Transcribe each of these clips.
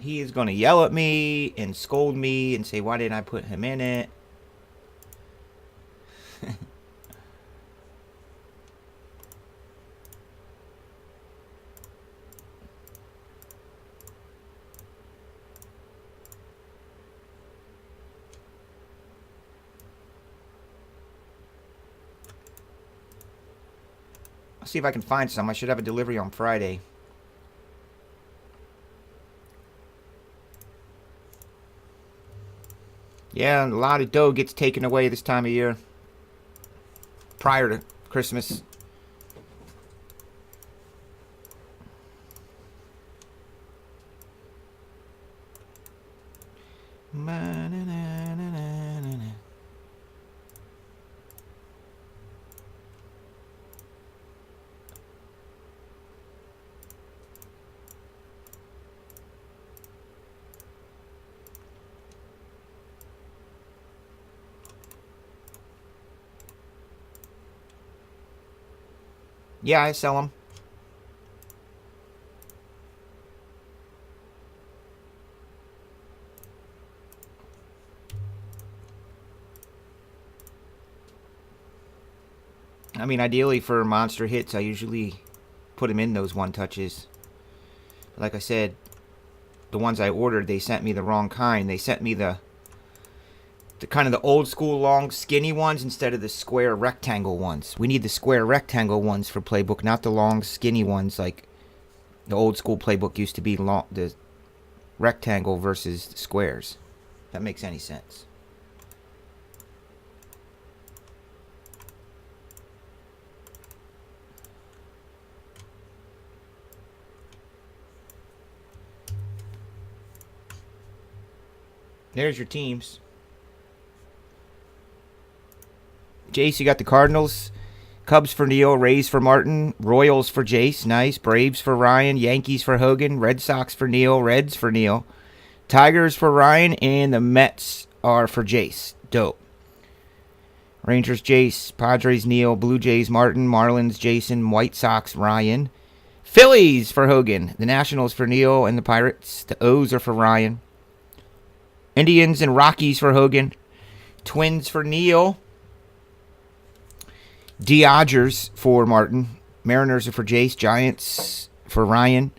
he is going to yell at me and scold me and say, why didn't I put him in it? I'll see if I can find some. I should have a delivery on Friday. Yeah, a lot of dough gets taken away this time of year. Prior to Christmas. Yeah, I sell them. I mean, ideally for monster hits, I usually put them in those one touches. Like I said, the ones I ordered, they sent me the wrong kind. They sent me the kind of the old school long skinny ones instead of the square rectangle ones. We need the square rectangle ones for playbook, not the long skinny ones like the old school playbook used to be, long, the rectangle versus the squares. If that makes any sense. There's your teams. Jace, you got the Cardinals. Cubs for Neil, Rays for Martin, Royals for Jace, nice. Braves for Ryan, Yankees for Hogan, Red Sox for Neil, Reds for Neil, Tigers for Ryan, and the Mets are for Jace. Dope. Rangers, Jace, Padres, Neil, Blue Jays, Martin, Marlins, Jason, White Sox, Ryan. Phillies for Hogan, the Nationals for Neil, and the Pirates. The O's are for Ryan. Indians and Rockies for Hogan. Twins for Neil. Dodgers for Martin. Mariners are for Jace. Giants for Ryan.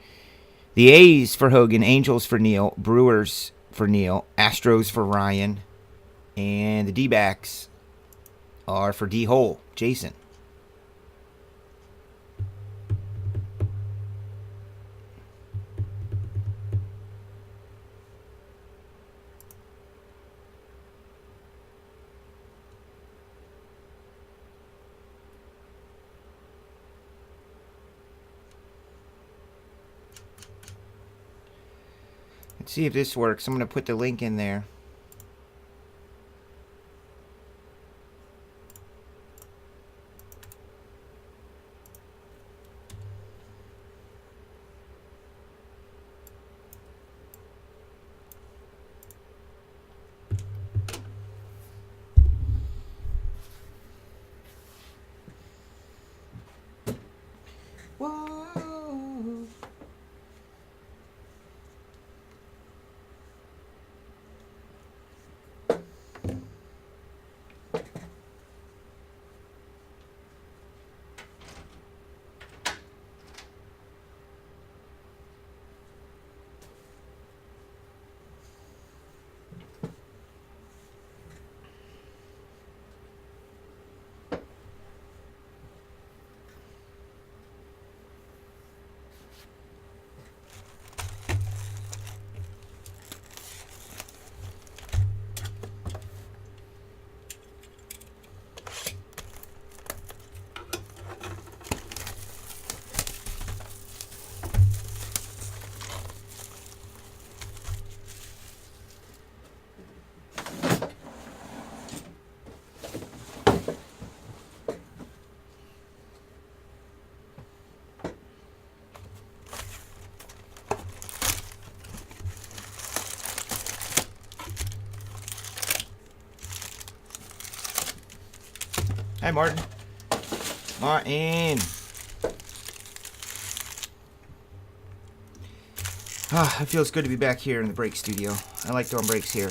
The A's for Hogan. Angels for Neil. Brewers for Neil. Astros for Ryan. And the D-backs are for D-hole. Jason. Let's see if this works. I'm going to put the link in there. Whoa. Hi, Martin. Martin. It feels good to be back here in the break studio. I like throwing breaks here.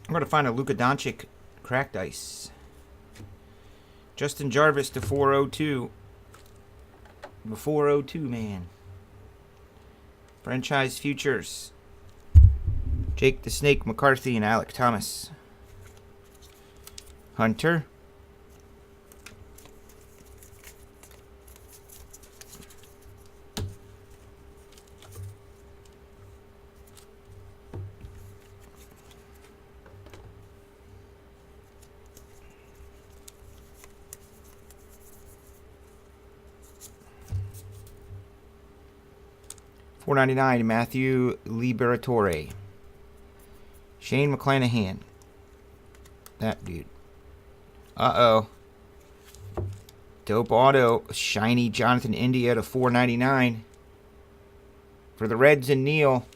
I'm going to find a Luka Doncic cracked ice. Justin Jarvis to 402. The 402, man. Franchise Futures. Jake the Snake McCarthy and Alec Thomas. Hunter. $4.99 Matthew Liberatore. Shane McClanahan. That dude. Uh-oh. Dope auto. Shiny Jonathan India to $4.99. For the Reds and Neil.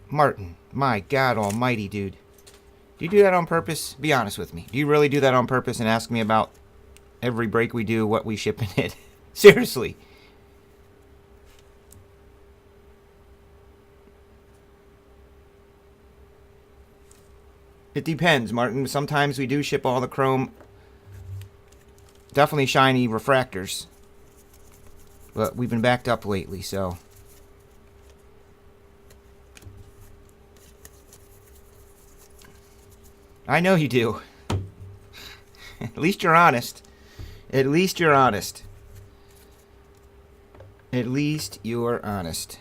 Martin. My God almighty, dude. Do you do that on purpose? Be honest with me. Do you really do that on purpose and ask me about every break we do, what we ship in it? Seriously. It depends, Martin. Sometimes we do ship all the chrome. Definitely shiny refractors. But we've been backed up lately, so. I know you do. At least you're honest. At least you're honest. At least you're honest.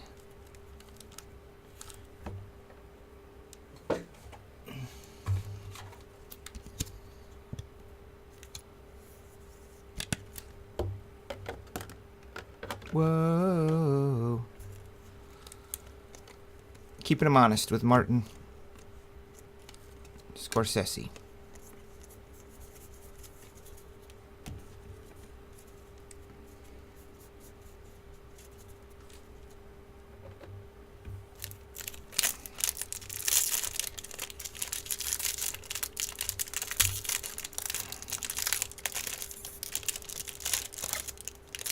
Whoa. Keeping him honest with Martin Scorsese.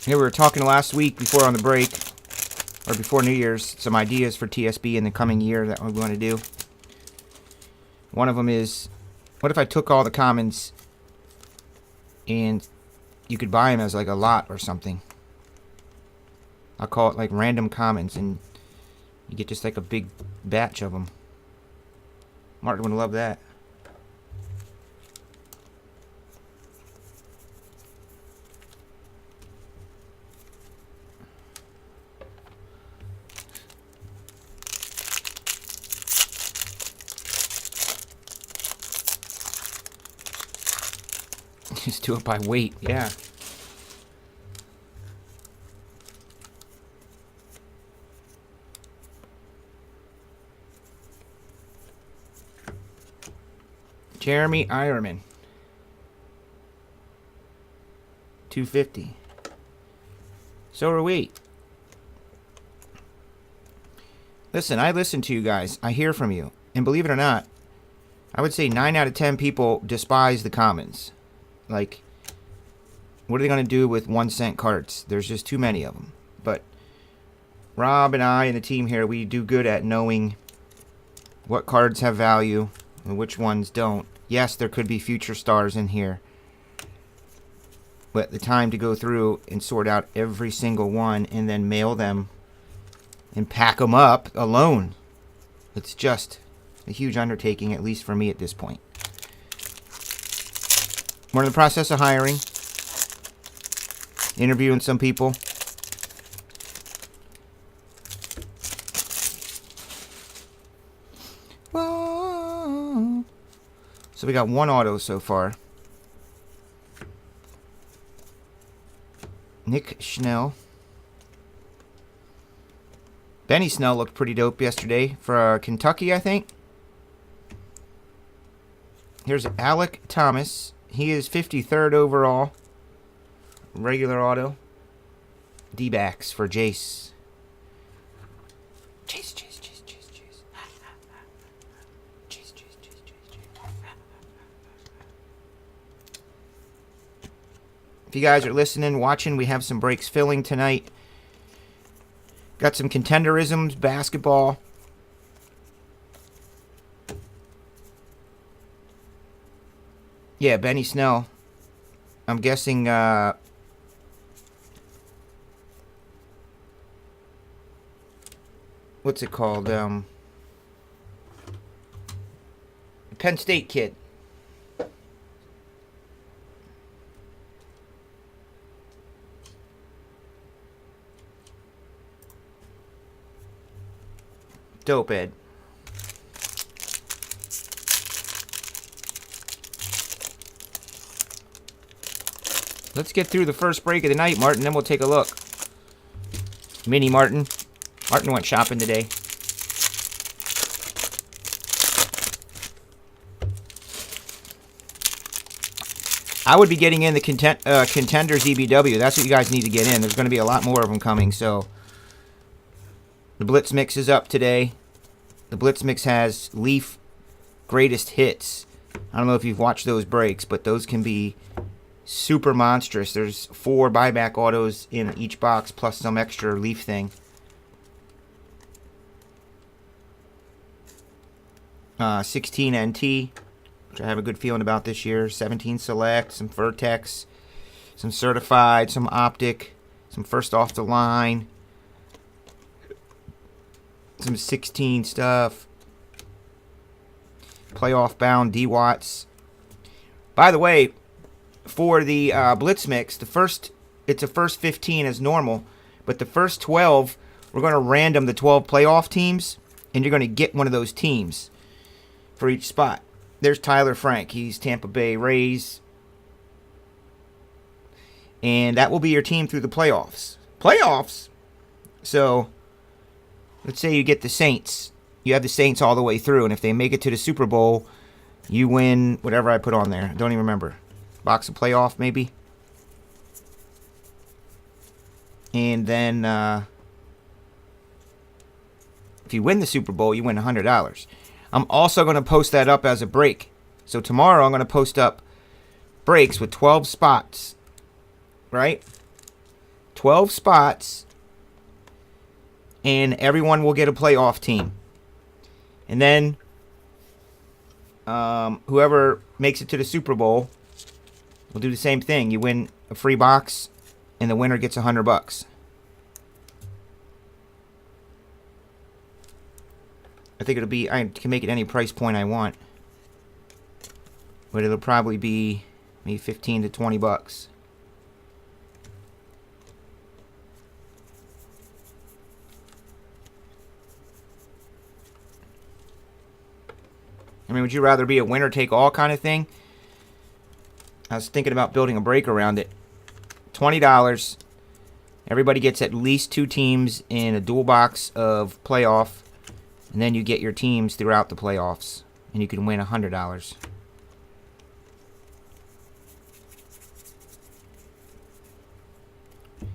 Yeah, we were talking last week before on the break, or before New Year's, some ideas for TSB in the coming year that we want to do. One of them is, what if I took all the commons and you could buy them as like a lot or something? I'll call it like random commons, and you get just like a big batch of them. Martin would love that. Just do it by weight, yeah. Jeremy Ironman. $250. So are we. Listen, I listen to you guys. I hear from you. And believe it or not, I would say 9 out of 10 people despise the commons. Like, what are they going to do with 1 cent cards? There's just too many of them. But Rob and I and the team here, we do good at knowing what cards have value and which ones don't. Yes, there could be future stars in here. But the time to go through and sort out every single one and then mail them and pack them up alone, it's just a huge undertaking, at least for me at this point. We're in the process of hiring, interviewing some people. Whoa. So we got one auto so far. Nick Schnell. Benny Snell looked pretty dope yesterday for Kentucky, I think. Here's Alec Thomas. He is 53rd overall. Regular auto. D-backs for Jace. Jace. If you guys are listening, watching, we have some breaks filling tonight. Got some contenderisms, basketball. Yeah, Benny Snell. I'm guessing what's it called? Penn State kid. Dope, Ed. Let's get through the first break of the night, Martin, then we'll take a look. Mini Martin. Martin went shopping today. I would be getting in the Contenders EBW. That's what you guys need to get in. There's going to be a lot more of them coming, so... The Blitz Mix is up today. The Blitz Mix has Leaf Greatest Hits. I don't know if you've watched those breaks, but those can be super monstrous. There's 4 buyback autos in each box, plus some extra Leaf thing. 16 NT, which I have a good feeling about this year. 17 Select, some Vertex, some Certified, some Optic, some First Off the Line. Some 16 stuff. Playoff bound D-Watts. By the way, for the Blitz Mix, it's a first 15 as normal, but the first 12, we're going to random the 12 playoff teams, and you're going to get one of those teams for each spot. There's Tyler Frank. He's Tampa Bay Rays. And that will be your team through the playoffs. Playoffs? So... let's say you get the Saints. You have the Saints all the way through, and if they make it to the Super Bowl, you win whatever I put on there. I don't even remember. Box of playoff, maybe. And then if you win the Super Bowl, you win $100. I'm also going to post that up as a break. So tomorrow I'm going to post up breaks with 12 spots. Right? 12 spots. And everyone will get a playoff team. And then whoever makes it to the Super Bowl will do the same thing. You win a free box, and the winner gets $100. I think it'll be, I can make it any price point I want. But it'll probably be maybe 15 to 20 bucks. I mean, would you rather be a winner-take-all kind of thing? I was thinking about building a break around it. $20. Everybody gets at least 2 teams in a dual box of playoff. And then you get your teams throughout the playoffs. And you can win $100.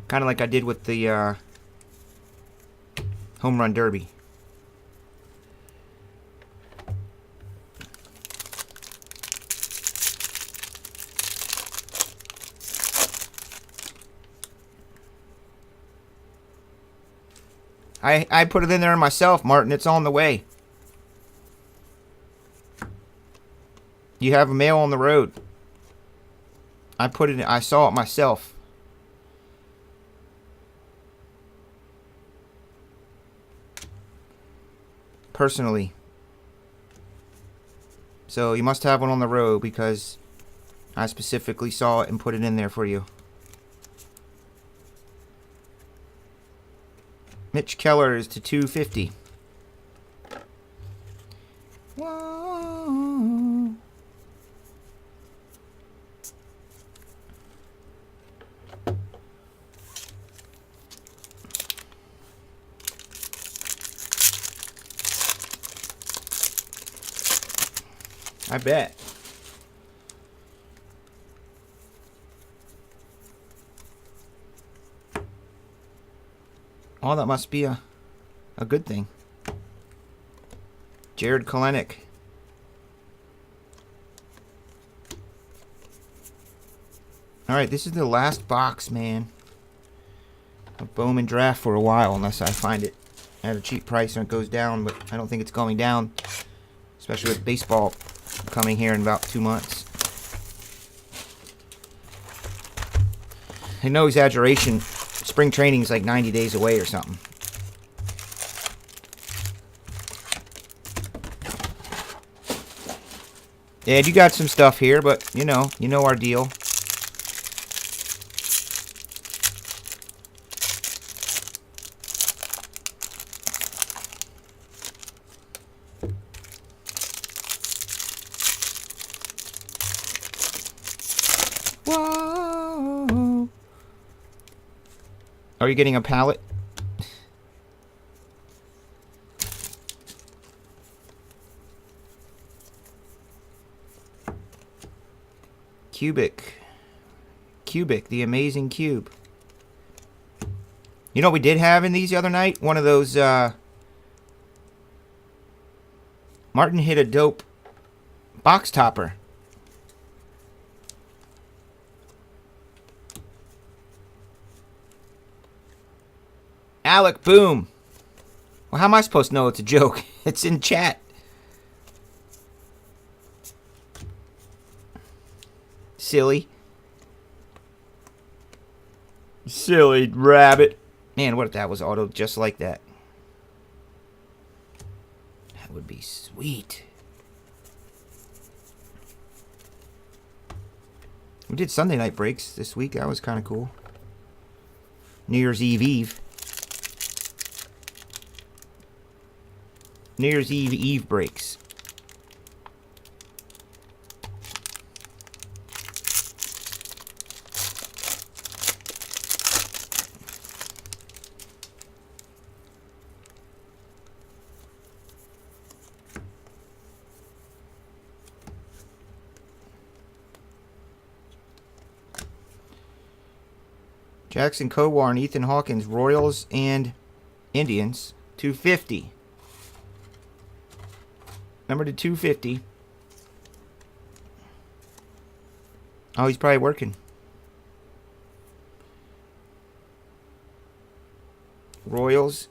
Kind of like I did with the Home Run Derby. I put it in there myself, Martin. It's on the way. You have a mail on the road. I put it in, I saw it myself. Personally. So you must have one on the road because I specifically saw it and put it in there for you. Mitch Keller is to 250. Whoa. I bet. Oh, that must be a good thing. Jared Kalenic. Alright, this is the last box, man, of Bowman Draft for a while, unless I find it at a cheap price and it goes down, but I don't think it's going down, especially with baseball coming here in about 2 months. And no exaggeration, spring training is like 90 days away or something. Ed, you got some stuff here, but you know our deal. Whoa. Are you getting a pallet? Cubic, the amazing cube. You know what we did have in these the other night? One of those, Martin hit a dope box topper. Alec Boom. Well, how am I supposed to know it's a joke? It's in chat. Silly rabbit. Man, what if that was auto just like that? That would be sweet. We did Sunday night breaks this week. That was kind of cool. New Year's Eve. New Year's Eve breaks. Jackson Kowar and Ethan Hawkins, Royals and Indians, 250. Number to 250. Oh, he's probably working. Royals.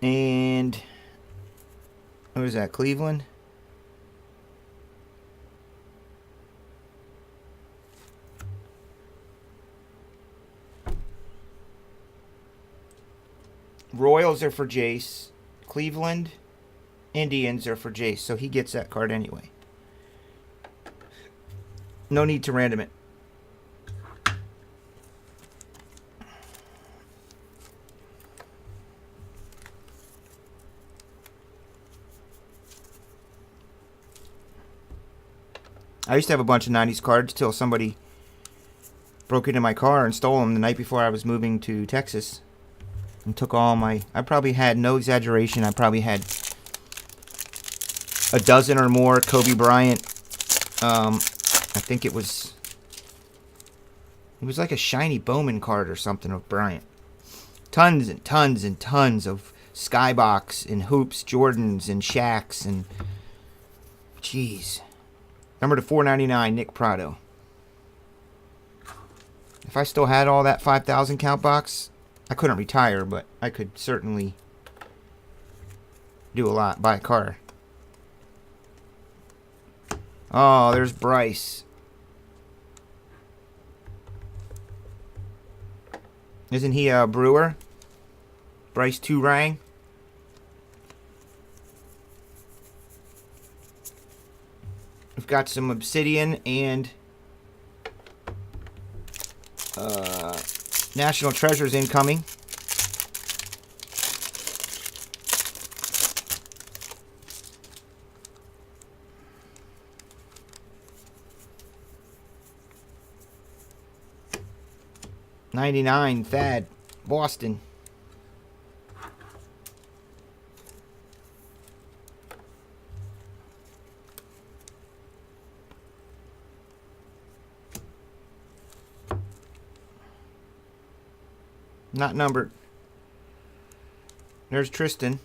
And what is that, Cleveland? Royals are for Jace. Cleveland Indians are for Jace, so he gets that card anyway. No need to random it. I used to have a bunch of 90s cards till somebody broke into my car and stole them the night before I was moving to Texas. And took all my... I probably had, no exaggeration, I probably had a dozen or more Kobe Bryant. I think it was like a shiny Bowman card or something of Bryant. Tons and tons and tons of Skybox and Hoops, Jordans and Shaqs and... Jeez. Number to 499, Nick Prado. If I still had all that 5,000 count box, I couldn't retire, but I could certainly do a lot. Buy a car. Oh, there's Bryce. Isn't he a brewer? Bryce Turang. We've got some obsidian and National Treasures incoming. $99 Thad, Boston. Not numbered. There's Tristan.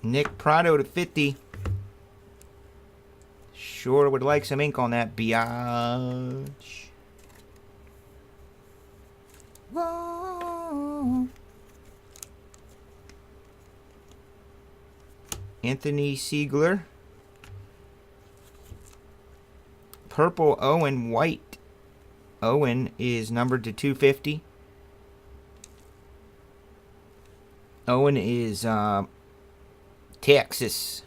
Nick Prado to 50. Sure would like some ink on that biatch. Whoa. Anthony Siegler. Purple Owen White. Owen is numbered to 250. Owen is Texas.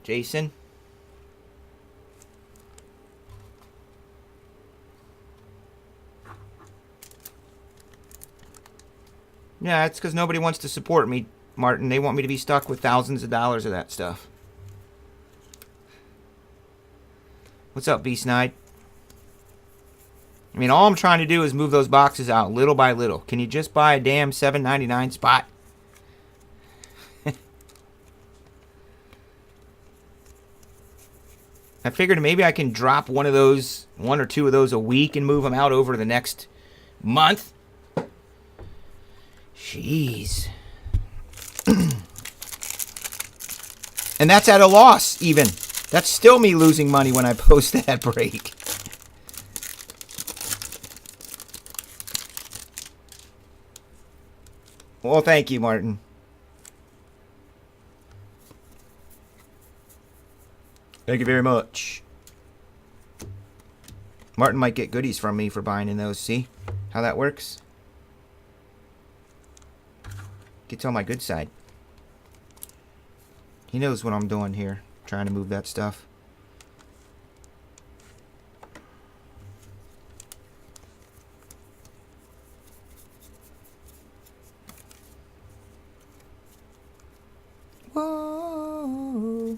Jason. Yeah, it's because nobody wants to support me, Martin. They want me to be stuck with thousands of dollars of that stuff. What's up, B-Snide? I mean, all I'm trying to do is move those boxes out little by little. Can you just buy a damn $7.99 spot? I figured maybe I can drop one or two of those a week and move them out over the next month. Jeez. And that's at a loss, even. That's still me losing money when I post that break. Well, thank you, Martin. Thank you very much. Martin might get goodies from me for buying in those. See how that works? Gets on my good side. He knows what I'm doing here. Trying to move that stuff. Whoa.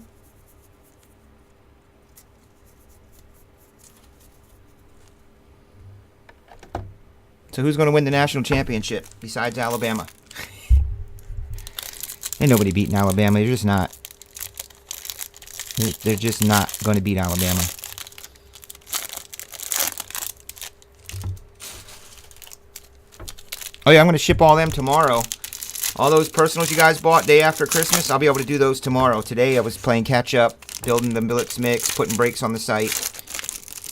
So who's going to win the national championship besides Alabama? Ain't nobody beating Alabama. They're just not. They're just not going to beat Alabama. Oh yeah, I'm going to ship all them tomorrow. All those personals you guys bought day after Christmas, I'll be able to do those tomorrow. Today I was playing catch up, building the Blitz mix, putting breaks on the site.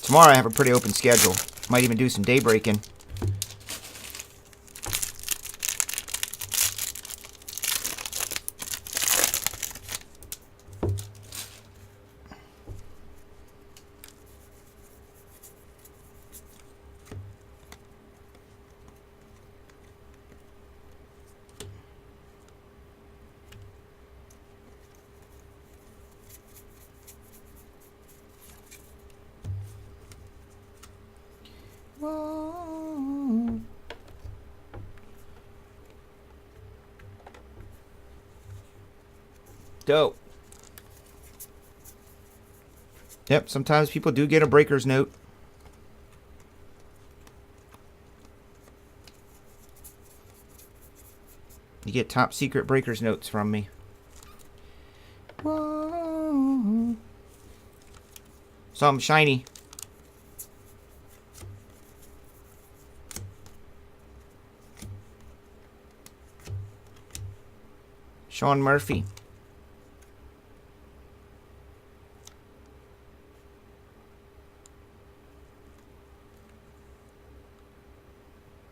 Tomorrow I have a pretty open schedule. Might even do some day breaking. Dope. Yep, sometimes people do get a breaker's note. You get top secret breaker's notes from me. Whoa. Something shiny. Sean Murphy.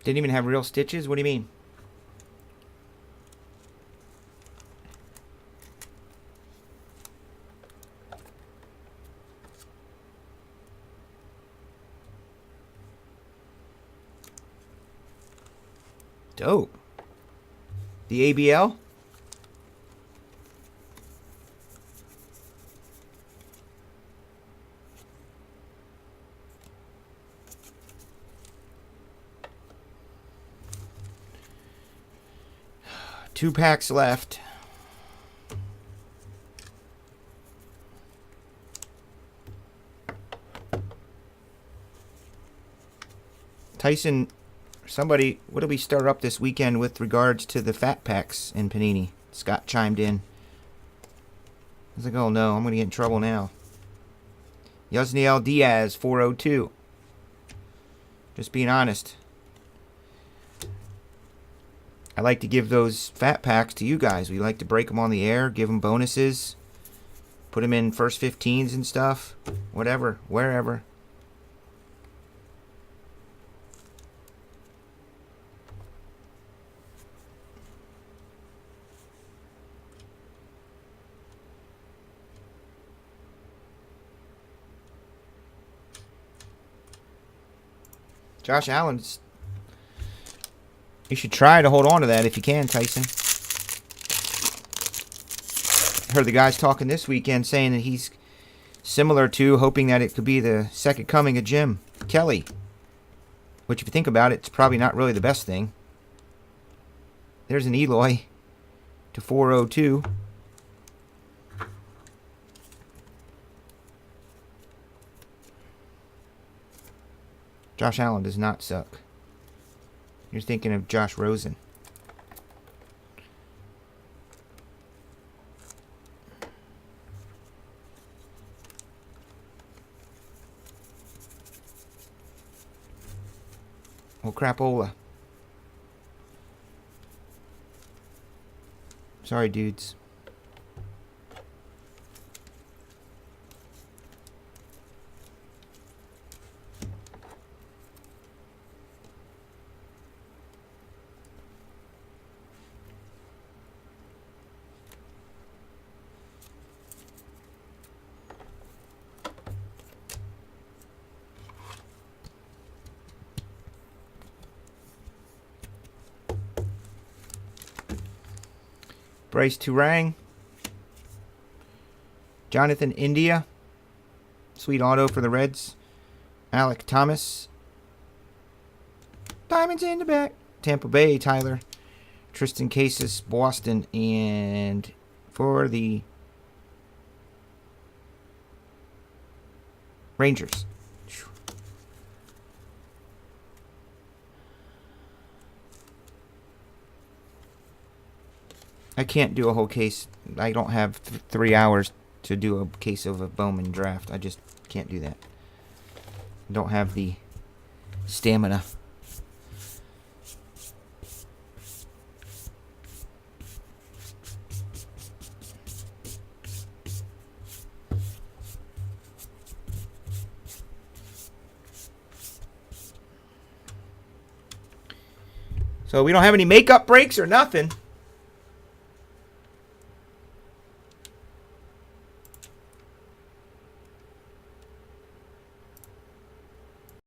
Didn't even have real stitches? What do you mean? Dope. The ABL? Two packs left. Tyson, somebody, what did we start up this weekend with regards to the fat packs in Panini? Scott chimed in. I was like, oh no, I'm going to get in trouble now. Yasniel Diaz, 402. Just being honest. I like to give those fat packs to you guys. We like to break them on the air, give them bonuses, put them in first 15s and stuff, whatever, wherever. Josh Allen's. You should try to hold on to that if you can, Tyson. I heard the guys talking this weekend saying that he's similar to hoping that it could be the second coming of Jim Kelly. Which, if you think about it, it's probably not really the best thing. There's an Eloy to 402. Josh Allen does not suck. You're thinking of Josh Rosen. Oh, crapola. Sorry, dudes. Bryce Turang. Jonathan India. Sweet auto for the Reds. Alec Thomas. Diamonds in the back. Tampa Bay, Tyler. Tristan Casas, Boston. And for the Rangers. I can't do a whole case. I don't have 3 hours to do a case of a Bowman draft. I just can't do that. I don't have the stamina. So we don't have any makeup breaks or nothing.